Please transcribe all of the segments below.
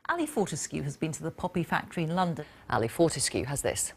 Ali Fortescue has been to the poppy factory in London. Ali Fortescue has this.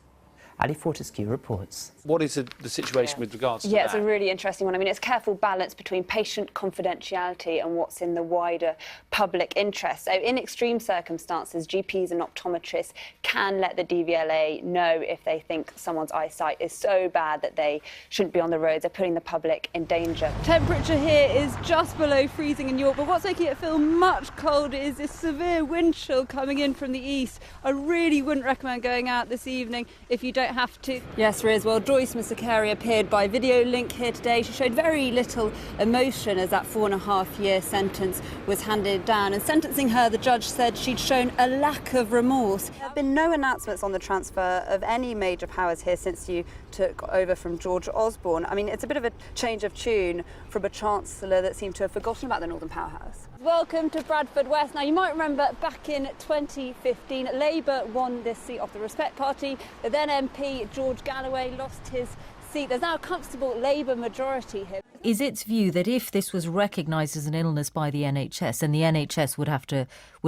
Ali Fortescue reports. What is the situation with regards to that? Yeah, it's a really interesting one. I mean, it's a careful balance between patient confidentiality and what's in the wider public interest. So in extreme circumstances, GPs and optometrists can let the DVLA know if they think someone's eyesight is so bad that they shouldn't be on the roads. They're putting the public in danger. Temperature here is just below freezing in York, but what's making it feel much colder is this severe wind chill coming in from the east. I really wouldn't recommend going out this evening if you don't have to. Yes, Riz, well, Joyce Moussakeri appeared by video link here today. She showed very little emotion as that 4.5-year sentence was handed down. And sentencing her, the judge said she'd shown a lack of remorse. There have been no announcements on the transfer of any major powers here since you took over from George Osborne. I mean, it's a bit of a change of tune from a chancellor that seemed to have forgotten about the Northern Powerhouse. Welcome to Bradford West. Now, you might remember back in 2015, Labour won this seat off the Respect Party. The then MP, George Galloway, lost his seat. There's now a comfortable Labour majority here. Is its view that if this was recognised as an illness by the NHS, then the NHS would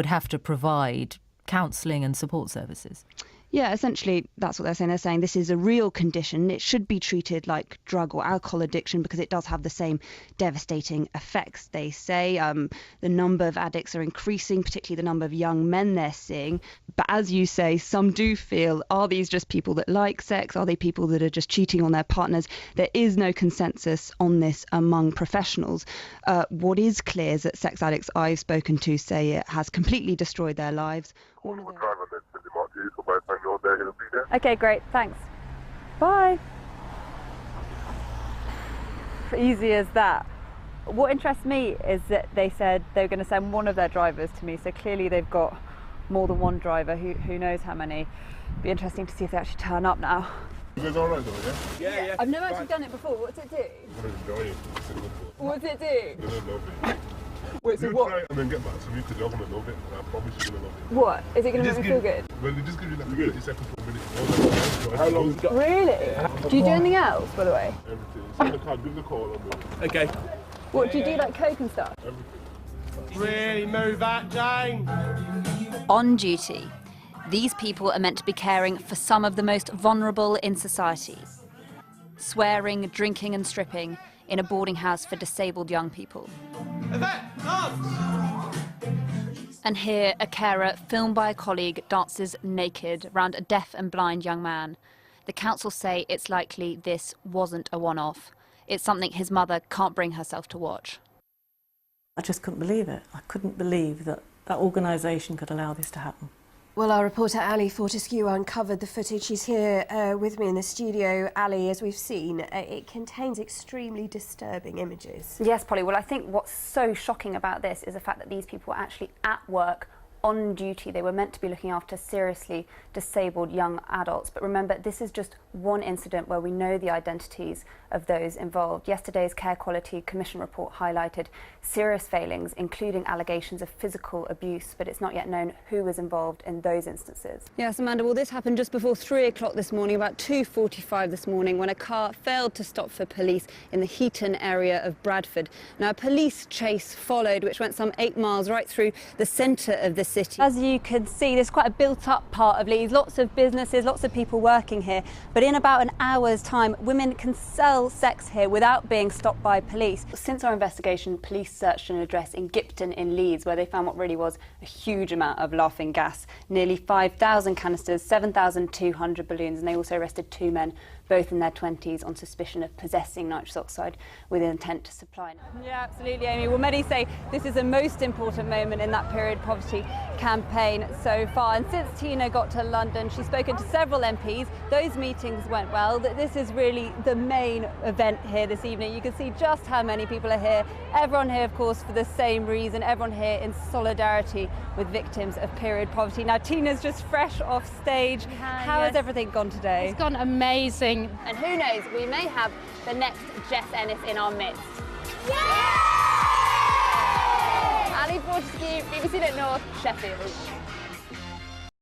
have to provide counselling and support services? Yeah, essentially, that's what they're saying. They're saying this is a real condition. It should be treated like drug or alcohol addiction because it does have the same devastating effects, they say. The number of addicts are increasing, particularly the number of young men they're seeing. But as you say, some do feel, are these just people that like sex? Are they people that are just cheating on their partners? There is no consensus on this among professionals. What is clear is that sex addicts I've spoken to say it has completely destroyed their lives. OK, great, thanks. Bye. Easy as that. What interests me is that they said they were going to send one of their drivers to me, so clearly they've got more than one driver, who knows how many. Be interesting to see if they actually turn up now. You guys all right though, yeah? Yeah. I've never actually done it before. What's it do? What's it do? Wait, so what? Try it and then get back to me because you're going to love it. I promise you're going to love it. What? Is it going to make me feel good? Well, it just gives you like 30 seconds to a minute. How long is that? Really? Do you do anything else, by the way? Everything. So the card, give the call on me. Okay. What, do you do like coke and stuff? Everything. Really move that, Jane. On duty, these people are meant to be caring for some of the most vulnerable in society. Swearing, drinking and stripping in a boarding house for disabled young people. And here, a carer, filmed by a colleague, dances naked around a deaf and blind young man. The council say it's likely this wasn't a one-off. It's something his mother can't bring herself to watch. I just couldn't believe it. I couldn't believe that that organisation could allow this to happen. Well, our reporter Ali Fortescue uncovered the footage. She's here with me in the studio. Ali, as we've seen, it contains extremely disturbing images. Yes, Polly. Well, I think what's so shocking about this is the fact that these people were actually at work on duty. They were meant to be looking after seriously disabled young adults. But remember, this is just one incident where we know the identities of those involved. Yesterday's Care Quality Commission report highlighted serious failings, including allegations of physical abuse, but it's not yet known who was involved in those instances. Yes, Amanda, well, this happened just before 3 o'clock this morning, about 2:45 this morning, when a car failed to stop for police in the Heaton area of Bradford. Now, a police chase followed, which went some 8 miles right through the centre of the city. As you can see, there's quite a built-up part of Leeds, lots of businesses, lots of people working here, but in about an hour's time, women can sell sex here without being stopped by police. Since our investigation, police searched an address in Gipton in Leeds where they found what really was a huge amount of laughing gas, nearly 5,000 canisters, 7,200 balloons, and they also arrested 2 men, both in their 20s, on suspicion of possessing nitrous oxide with intent to supply. Yeah, absolutely, Amy. Well, many say this is the most important moment in that period poverty campaign so far. And since Tina got to London, she's spoken to several MPs. Those meetings went well. This is really the main event here this evening. You can see just how many people are here. Everyone here, of course, for the same reason. Everyone here in solidarity with victims of period poverty. Now, Tina's just fresh off stage. How has everything gone today? It's gone amazing. And who knows, we may have the next Jess Ennis in our midst. Yay! Ali Fortescue, BBC North, Sheffield.